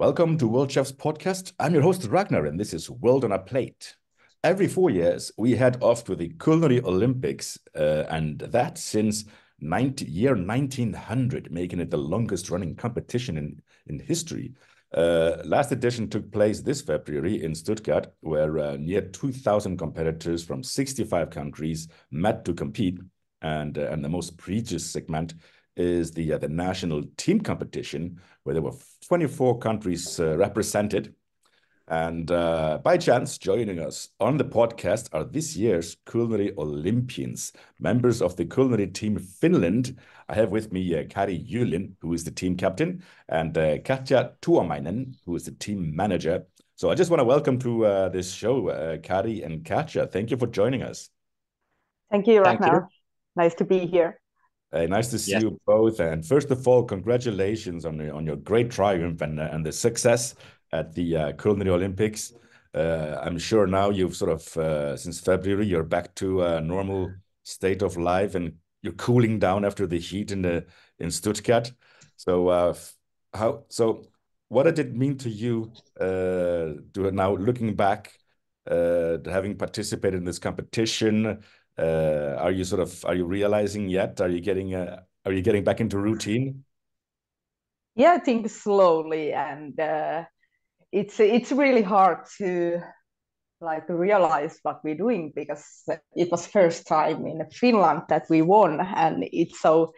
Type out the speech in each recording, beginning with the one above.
Welcome to World Chefs Podcast. I'm your host, Ragnar, and this is World on a Plate. Every 4 years, we head off to the Culinary Olympics, and that since 1900, making it the longest-running competition in history. Last edition took place this February in Stuttgart, where near 2,000 competitors from 65 countries met to compete, and the most prestigious segment is the national team competition, where there were 24 countries represented. And by chance, joining us on the podcast are this year's Culinary Olympians, members of the Culinary Team of Finland. I have with me Kari Julin, who is the team captain, and Katja Tuomainen, who is the team manager. So I just want to welcome to this show, Kari and Katja. Thank you for joining us. Thank you, Thank Ragnar. you. Nice to be here. Nice to see Yes. you both. And first of all, congratulations on your great triumph and the success at the Culinary Olympics. I'm sure now you've sort of, since February, you're back to a normal state of life and you're cooling down after the heat in Stuttgart. So what did it mean to you to now looking back, having participated in this competition? Are you realizing yet? Are you getting back into routine? Yeah, I think slowly, and it's really hard to realize what we're doing because it was first time in Finland that we won, and it's so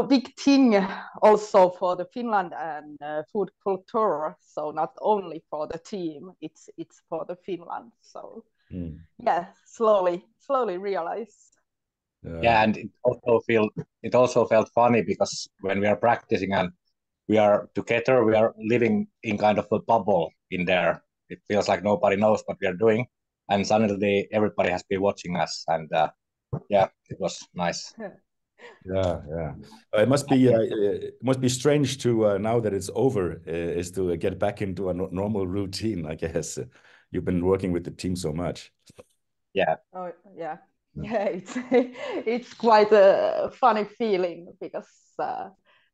big thing also for the Finland and food culture. So not only for the team, it's for the Finland. So yeah, slowly realize. Yeah, and it also felt funny because when we are practicing and we are together, we are living in kind of a bubble in there. It feels like nobody knows what we are doing, and suddenly everybody has been watching us, and yeah, it was nice. Yeah. It must be strange to now that it's over, is to get back into a normal routine. I guess you've been working with the team so much. Yeah. Oh yeah. Yeah, it's quite a funny feeling because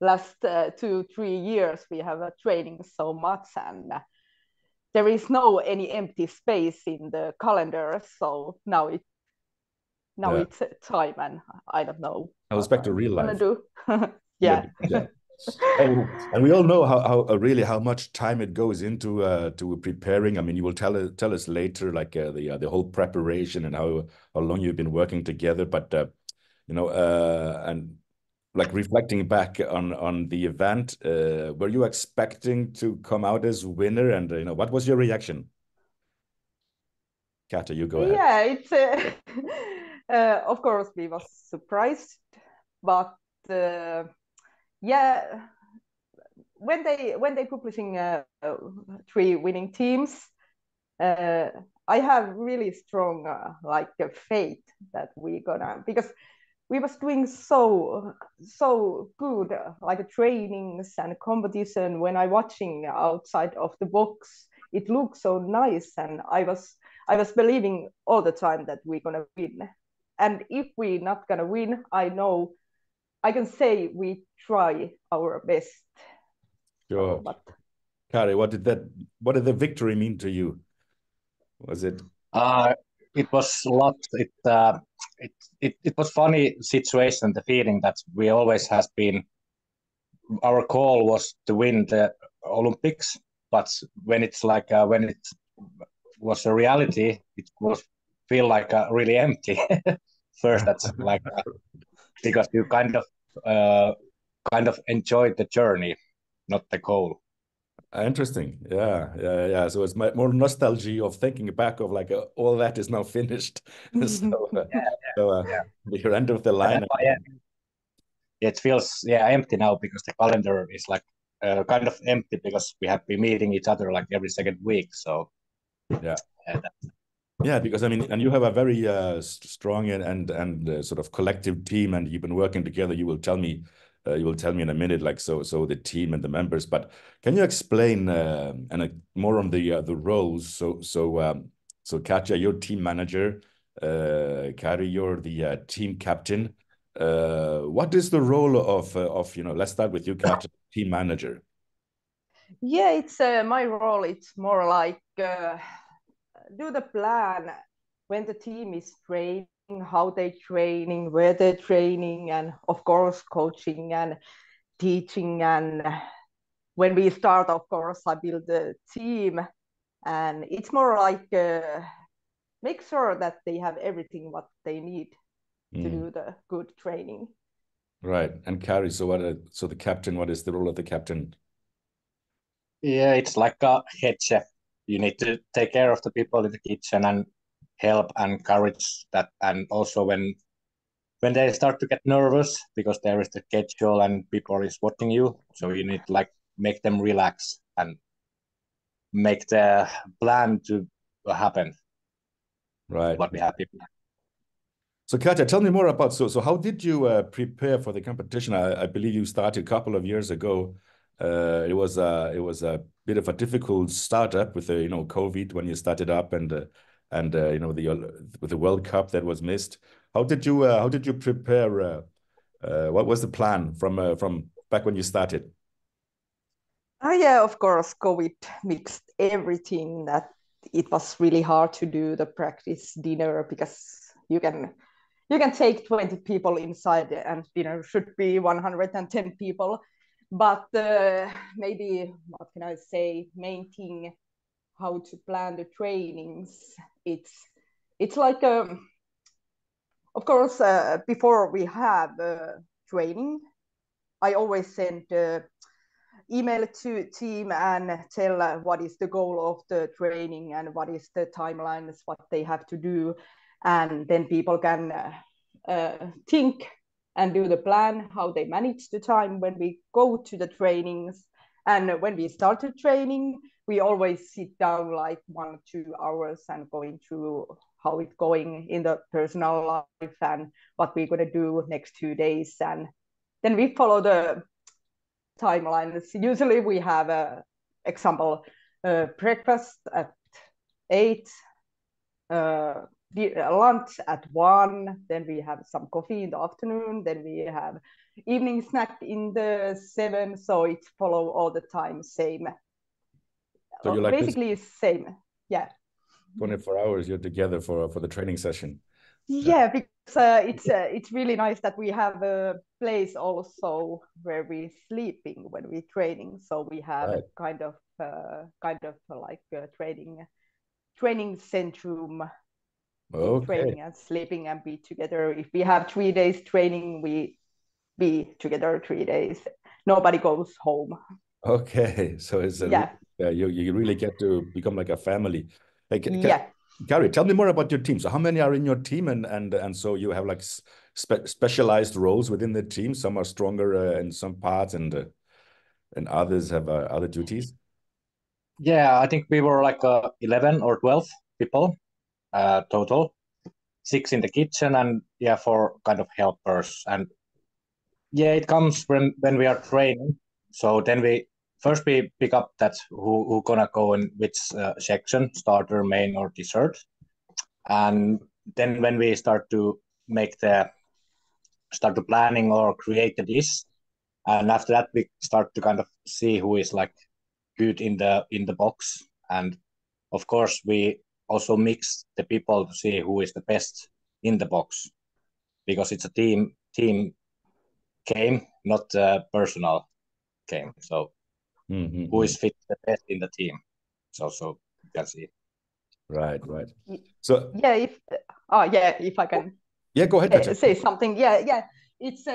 last 2-3 years we have training so much, and there is no any empty space in the calendar. So now it's time, and I don't know. I was back to real life. Do. Yeah. And we all know how much time it goes into to preparing. I mean, you will tell us later, like the whole preparation and how long you've been working together. But and like reflecting back on the event, were you expecting to come out as winner? And what was your reaction? Katja, you go ahead. Yeah, it's of course we was surprised, but yeah, when they publishing 3 winning teams, I have really strong faith that we gonna, because we was doing so good trainings and competition. When I watching outside of the box, it looks so nice, and I was believing all the time that we're gonna win. And if we're not gonna win, I know I can say we try our best. Sure. Kari, what did the victory mean to you? Was it? It was a lot. It was funny situation. The feeling that we always has been. Our goal was to win the Olympics, but when it's when it was a reality, it was feel like really empty. First, that's because you kind of enjoyed the journey, not the goal. Interesting. Yeah. So it's more nostalgia of thinking back of all that is now finished. So you're end of the line. It feels empty now because the calendar is kind of empty because we have been meeting each other every second week. So yeah, because I mean, and you have a very strong and sort of collective team, and you've been working together. You will tell me in a minute, so the team and the members. But can you explain more on the roles? So Katja, you're team manager. Kari, you're the team captain. What is the role of let's start with you, Katja, team manager? Yeah, it's my role. It's more like do the plan when the team is training, how they training, where they're training, and of course coaching and teaching. And when we start, of course, I build the team, and it's more like make sure that they have everything what they need to do the good training. Right. And Kari, so the captain, what is the role of the captain? Yeah, it's like a head chef. You need to take care of the people in the kitchen and help and encourage that. And also when they start to get nervous because there is the schedule and people is watching you, so you need to like make them relax and make the plan to happen. Right. What we happy. So Katja, tell me more about so how did you prepare for the competition? I believe you started a couple of years ago. It was a bit of a difficult startup with the COVID when you started up and with the World Cup that was missed. How did you prepare? What was the plan from back when you started? Yeah, of course, COVID mixed everything. That it was really hard to do the practice dinner because you can take 20 people inside and dinner should be 110 people. But maybe what can I say? Main thing how to plan the trainings. It's like of course before we have training, I always send email to team and tell what is the goal of the training and what is the timelines, what they have to do, and then people can think and do the plan how they manage the time when we go to the trainings. And when we start the training, we always sit down like 1 2 hours and going through how it's going in the personal life and what we're going to do next 2 days. And then we follow the timelines. Usually we have a example breakfast at 8, lunch at 1, then we have some coffee in the afternoon, then we have evening snack in the 7, so it's follow all the time same. So you like basically same, yeah. 24 hours you're together for the training session. Yeah, because it's really nice that we have a place also where we're sleeping when we're training. So we have a kind of like a training centrum. Training and sleeping and be together. If we have 3 days training, we be together 3 days. Nobody goes home. Okay, so it's you really get to become like a family. Yeah. Kari, tell me more about your team. So how many are in your team, and so you have like specialized roles within the team. Some are stronger in some parts, and others have other duties. Yeah, I think we were like 11 or 12 people total. 6 in the kitchen and 4 kind of helpers. And it comes when we are training. So then we pick up that who gonna go in which section, starter, main, or dessert. And then when we start to planning or create the dish, and after that we start to kind of see who is like good in the box. And of course we also mix the people to see who is the best in the box, because it's a team game, not a personal game. So who is fit the best in the team? So you can see. Right. So if I can go ahead, say something. It's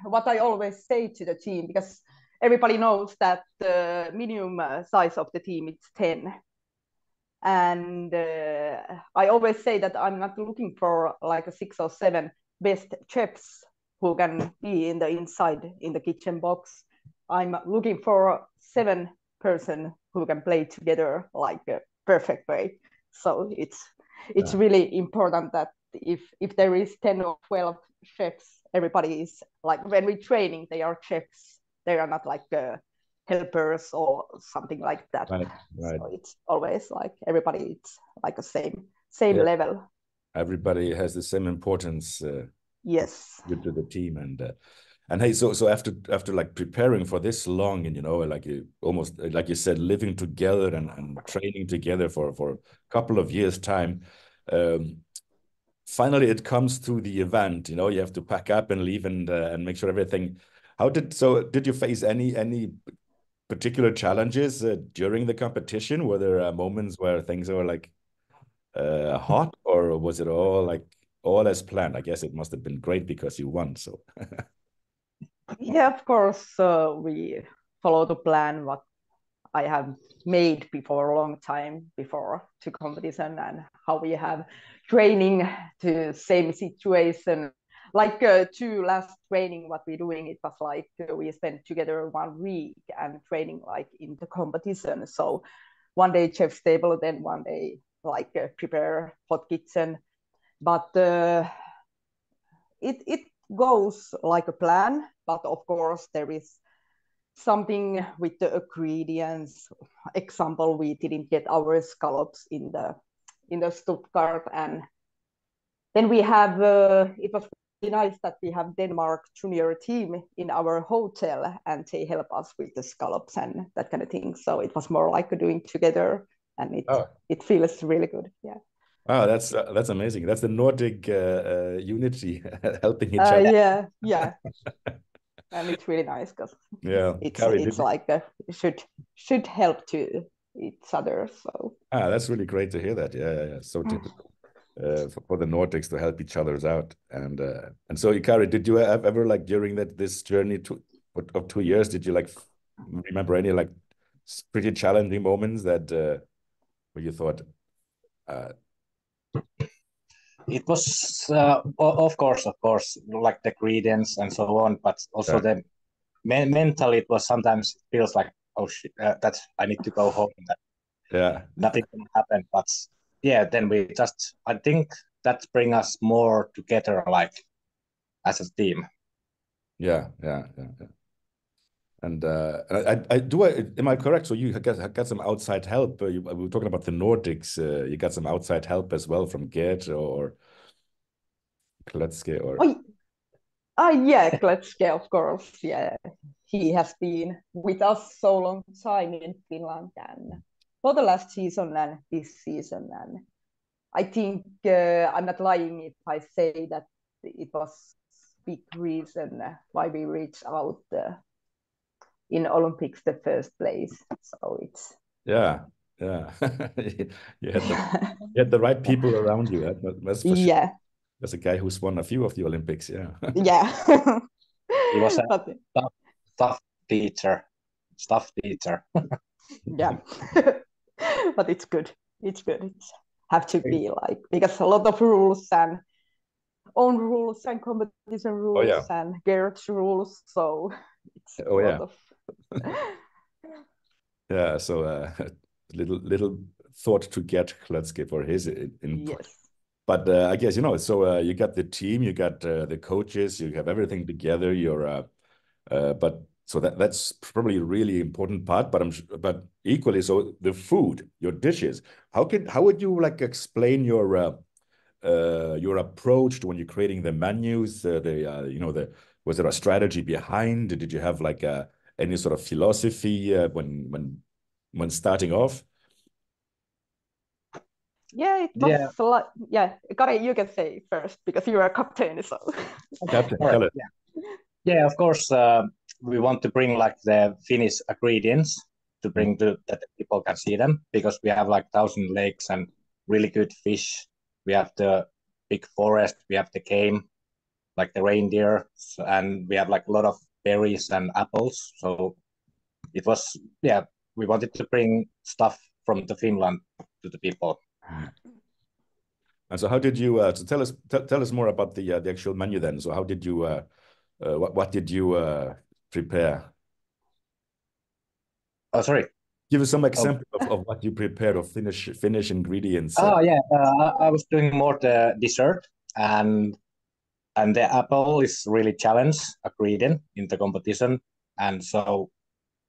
what I always say to the team, because everybody knows that the minimum size of the team is 10. And I always say that I'm not looking for like a 6 or 7 best chefs who can be in the inside in the kitchen box. I'm looking for 7 person who can play together like a perfect way. So it's really important that if there is 10 or 12 chefs, everybody is like, when we're training, they are chefs. They are not like helpers or something like that. Right. So it's always like everybody, it's like a same level. Everybody has the same importance. Yes. To the team, And hey, so after like preparing for this long, and like you almost like you said, living together and training together for a couple of years' time, finally it comes to the event. You have to pack up and leave and make sure everything. Did you face any particular challenges during the competition? Were there moments where things were like hot, or was it all as planned? I guess it must have been great because you won. So. Yeah, of course, we follow the plan what I have made before a long time before to competition, and how we have training to same situation. Like to last training, what we're doing, it was like we spent together 1 week and training like in the competition. So one day chef's table, then one day like prepare hot kitchen. But it goes like a plan, but of course there is something with the ingredients. Example, we didn't get our scallops in the Stuttgart, and then we have it was really nice that we have Denmark junior team in our hotel, and they help us with the scallops and that kind of thing. So it was more like doing together, and it feels really good. Yeah. Oh, that's amazing. That's the Nordic unity, helping each other. Yeah. And it's really nice because Kari, it's like should help to each other. So that's really great to hear that. Yeah. So typical for the Nordics to help each other's out. And so Kari, did you ever like during this journey of 2 years, did you like remember any like pretty challenging moments that where you thought it was of course like the ingredients and so on, but also the mentally it was sometimes it feels like, oh shit, that I need to go home, that nothing can happen. But yeah, then we just, I think that bring us more together like as a team. Yeah. And am I correct? So you got some outside help. We were talking about the Nordics. You got some outside help as well from Gert or Kletske or. Yeah, Kletske, of course. Yeah, he has been with us so long time in Finland, and for the last season and this season. And I think I'm not lying if I say that it was big reason why we reached out in Olympics the first place. So it's yeah. You had the right people around you. That's for sure. Yeah. There's a guy who's won a few of the Olympics. Yeah. He was a staff teacher. Yeah. But it's good. It's have to be like, because a lot of rules and own rules and competition rules and Gert's rules. So it's a lot of. Yeah. So little thought to get Kletske for his input. Yes. But I guess, so you got the team, you got the coaches, you have everything together. But so that's probably a really important part. But equally, so the food, your dishes. How would you like explain your approach to when you're creating the menus? Was there a strategy behind? Did you have like any sort of philosophy when starting off? Yeah, it was a lot. Yeah, Kari, you can say first because you are a captain. So captain, tell it. Yeah, of course. We want to bring like the Finnish ingredients to bring that people can see them, because we have like 1,000 lakes and really good fish. We have the big forest. We have the game, like the reindeer, and we have like a lot of berries and apples. So it was, we wanted to bring stuff from the Finland to the people. And so how did you so tell us more about the actual menu then? So how did you what did you prepare? Oh, sorry. Give us some example of what you prepared of Finnish ingredients. I was doing more the dessert, and the apple is really challenge ingredient in the competition, and so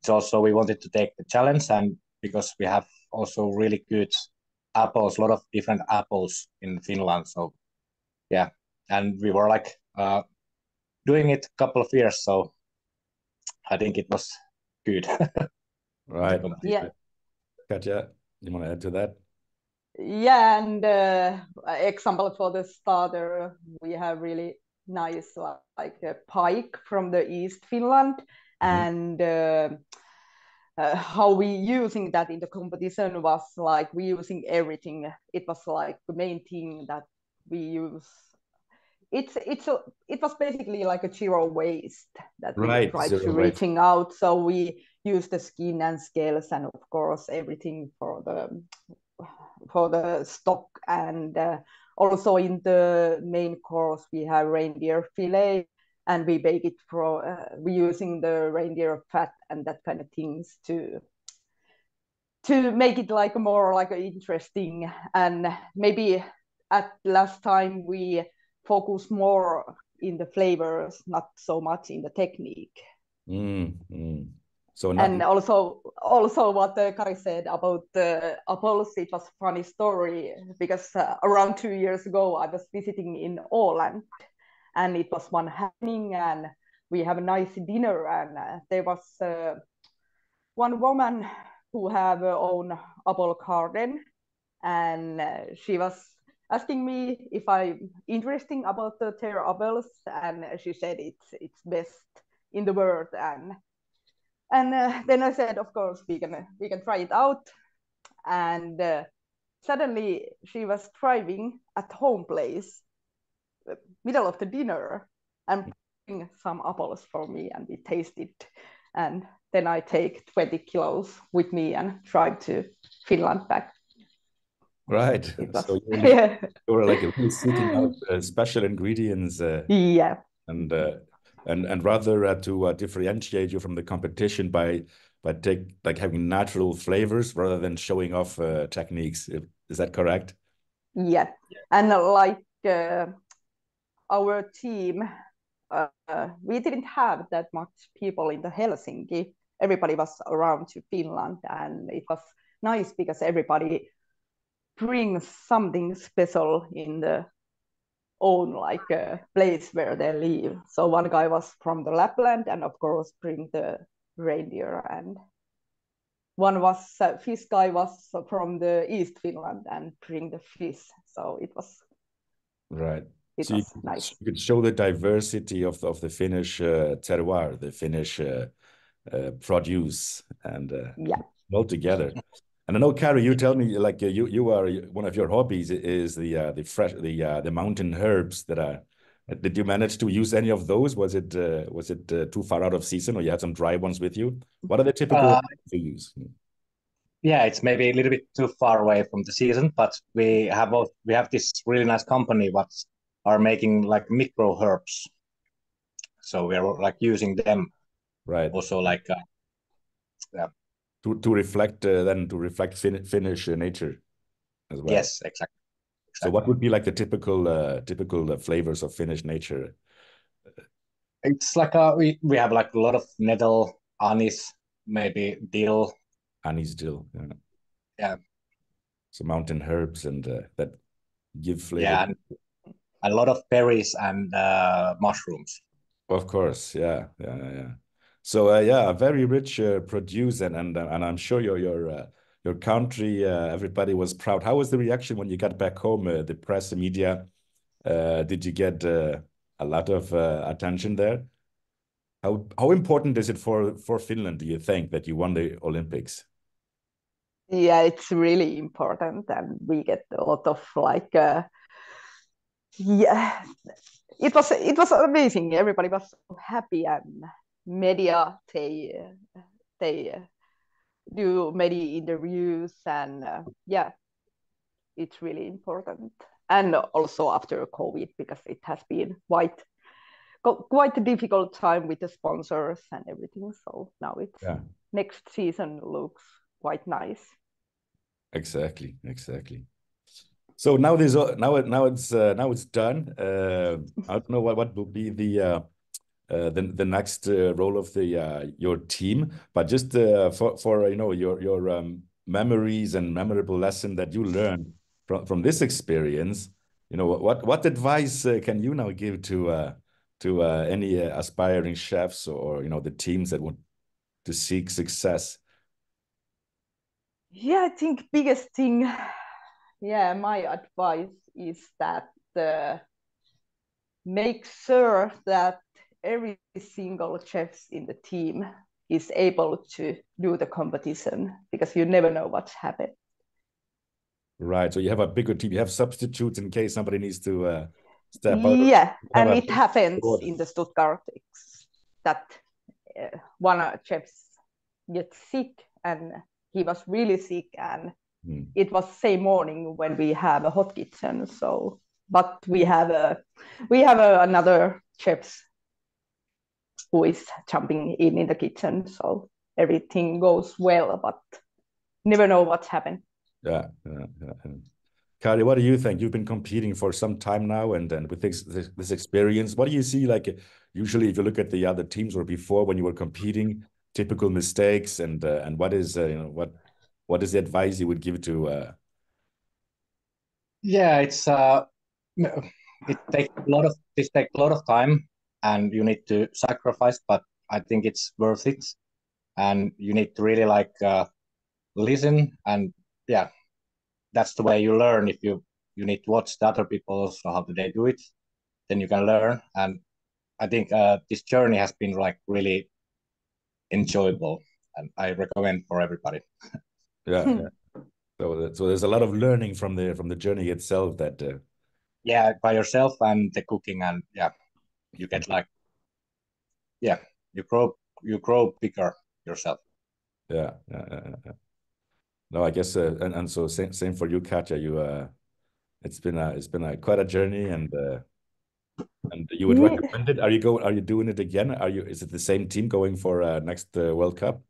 it's also we wanted to take the challenge, and because we have also really good apples, a lot of different apples in Finland. So yeah, and we were like doing it a couple of years, so I think it was good. Right. Yeah. Katja, you want to add to that? Yeah, and example for the starter, we have really nice like a pike from the East Finland, and how we using that in the competition was like we using everything. It was like the main thing that we use. It was basically like a zero waste that we Right, tried zero to waste. reaching out. So we use the skin and scales, and of course everything for the stock, and also in the main course we have reindeer fillet, and we bake it for we using the reindeer fat and that kind of things to make it like more like interesting. And maybe at last time we focus more in the flavors, not so much in the technique. So and also what Kari said about the apples, it was a funny story because around 2 years ago I was visiting in Åland, and it was one happening, and we have a nice dinner, and there was one woman who have her own apple garden, and she was asking me if I'm interesting about their apples, and she said it's best in the world, and then I said, of course, we can try it out. And suddenly she was driving at home place, middle of the dinner, and bring some apples for me, and we tasted. And then I take 20 kilos with me and drive to Finland back. Right. So you're like really seeking out special ingredients. Yeah. And rather to differentiate you from the competition by having natural flavors rather than showing off techniques. Is that correct? Yeah. And like our team, we didn't have that much people in the Helsinki. Everybody was around to Finland, and it was nice because everybody brings something special in the own like place where they live. So one guy was from the Lapland, and of course bring the reindeer, and one was fish guy was from the East Finland and bring the fish. So it was right. It was nice. You could show the diversity of the Finnish terroir, the Finnish produce, and all together. And I know, Kari, you tell me like you are one of your hobbies is the mountain herbs that are. Did you manage to use any of those? Was it too far out of season, or you had some dry ones with you? What are the typical to use? Yeah, it's maybe a little bit too far away from the season, but we have this really nice company what are making like micro herbs, so we are like using them, right? Also, like to reflect Finnish nature as well. Yes, exactly. So what would be like the typical flavors of Finnish nature? It's like we have like a lot of nettle, anise, maybe dill. Anise, dill, yeah. So mountain herbs and that give flavor. Yeah, and a lot of berries and mushrooms. Of course, yeah. So a very rich produce, and I'm sure your country, everybody was proud. How was the reaction when you got back home? The press, the media, did you get a lot of attention there? How important is it for Finland, do you think, that you won the Olympics? Yeah, it's really important, and we get a lot of like it was amazing. Everybody was so happy, and media they do many interviews, and it's really important. And also after COVID, because it has been quite a difficult time with the sponsors and everything. So now next season looks quite nice. Exactly. So now it's done. I don't know what will be the next role of your team, but just for your memories and memorable lesson that you learned from this experience, what advice can you now give to any aspiring chefs or the teams that want to seek success? Yeah, I think biggest thing, my advice is that make sure that every single chefs in the team is able to do the competition, because you never know what's happened. Right. So you have a bigger team. You have substitutes in case somebody needs to step out. Yeah, and it happens in the Stuttgart that one chef gets sick, and he was really sick, and it was same morning when we have a hot kitchen. So, but we have another chef who is jumping in the kitchen, so everything goes well, but never know what's happened. Yeah. Kari, what do you think? You've been competing for some time now, and with this experience, what do you see? Like usually, if you look at the other teams or before when you were competing, typical mistakes, and what is what is the advice you would give to? Yeah, it takes a lot of time, and you need to sacrifice, but I think it's worth it, and you need to really listen, and yeah, that's the way you learn. If you need to watch the other people also, how do they do it, then you can learn. And I think this journey has been really enjoyable, and I recommend for everybody. Yeah. So there's a lot of learning from the journey itself that. Yeah, by yourself and the cooking, and you get you grow bigger yourself. Yeah. No, I guess and so same for you, Katja. It's been quite a journey, and you would recommend it? Are you doing it again? Is it the same team going for next World Cup?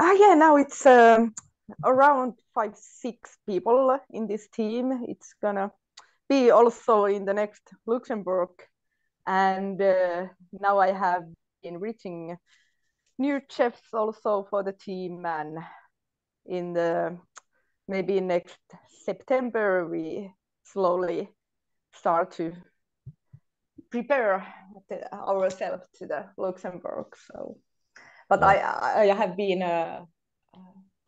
Yeah, now it's around 5-6 people in this team. It's gonna be also in the next Luxembourg, and now I have been reaching new chefs also for the team, and in the maybe next September we slowly start to prepare ourselves to the Luxembourg. So, but yeah. I have been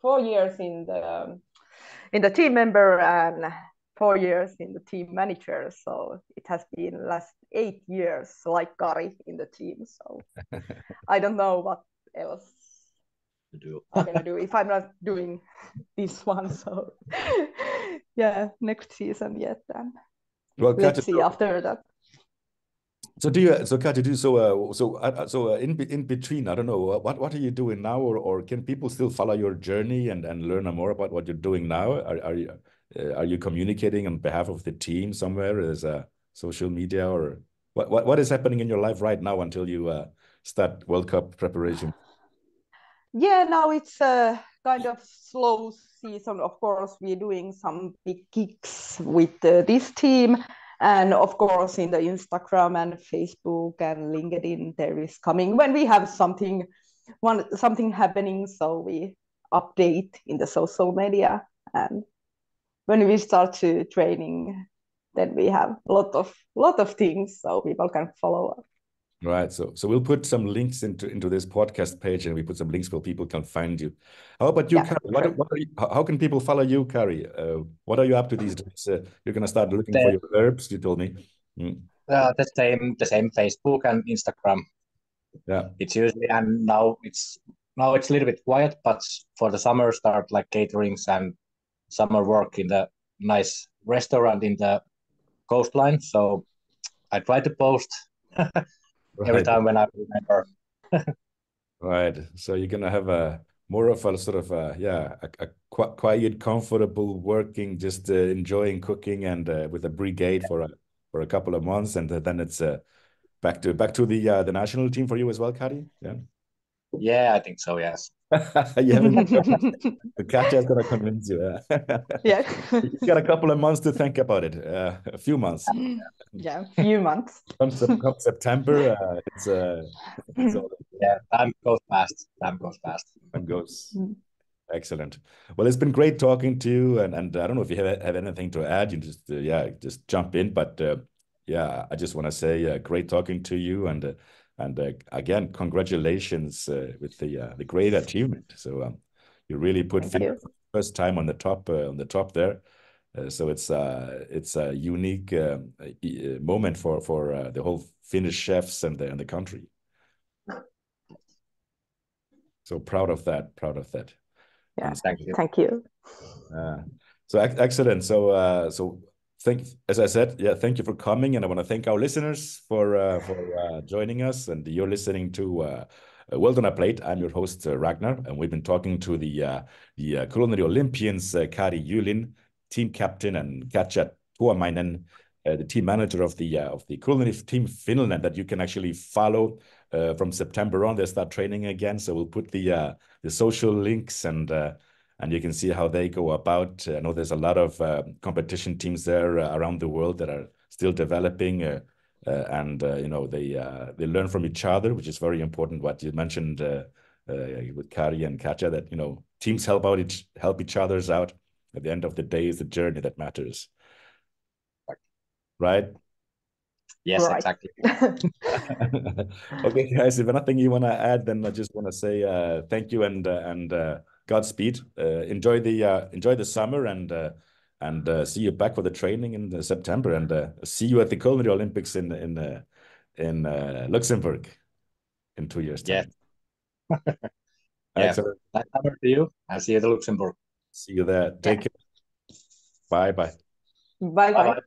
4 years in the team member and 4 years in the team manager. So it has been last 8 years like Kari in the team. So I don't know what else I'm gonna do if I'm not doing this one. So yeah, next season yet, and let's see after that. So Katja, in between, I don't know, what are you doing now, or can people still follow your journey and learn more about what you're doing now? Are you communicating on behalf of the team somewhere as a social media, or what is happening in your life right now until you start World Cup preparation? Yeah, now it's a kind of slow season. Of course, we're doing some big gigs with this team. And of course, in the Instagram and Facebook and LinkedIn, there is coming when we have something happening. So we update in the social media. And when we start to training, then we have a lot of things so people can follow us. Right. So we'll put some links into this podcast page, and we put some links where people can find you. How about you, Kari? How can people follow you, Kari? What are you up to these days? You're gonna start looking for your herbs, you told me. The same Facebook and Instagram. Yeah. It's usually, and now it's a little bit quiet, but for the summer start like caterings and summer work in the nice restaurant in the coastline. So I try to post every time when I remember. Right. So you're gonna have more of a sort of a quiet, comfortable working, just enjoying cooking and with a brigade for a couple of months, and then it's back to the national team for you as well, Kari. Yeah. Yeah, I think so. Yes. Katja is gonna convince you. Yeah. You got a couple of months to think about it. A few months. Yeah, a few months. Come September, it's yeah. Time goes fast. Time goes. Excellent. Well, it's been great talking to you, and I don't know if you have anything to add. You just just jump in, but yeah, I just want to say great talking to you, and again, congratulations with the great achievement. So you really put Finland first time on the top there. So it's a unique moment for the whole Finnish chefs and the country. So proud of that. Proud of that. Yeah, And thank you. So excellent. So as I said, yeah, thank you for coming, and I want to thank our listeners for joining us. And you're listening to World on a Plate. I'm your host Ragnar, and we've been talking to the Culinary Olympians Kari Julin, team captain, and Katja Tuomainen, the team manager of the Culinary Team of Finland, that you can actually follow from September on. They start training again, so we'll put the social links and you can see how they go about. I know there's a lot of competition teams there around the world that are still developing, and you know, they learn from each other, which is very important. What you mentioned with Kari and Katja, that you know, teams help each other's out. At the end of the day, it's the journey that matters, right? Yes, right. Exactly. Okay, guys, if nothing you want to add, then I just want to say thank you and Godspeed. Enjoy the summer, and see you back for the training in September, and see you at the Culinary Olympics in Luxembourg in 2 years' time. Yeah. Excellent. Nice summer to you. I'll see you at Luxembourg. See you there. Take care. Bye. Bye.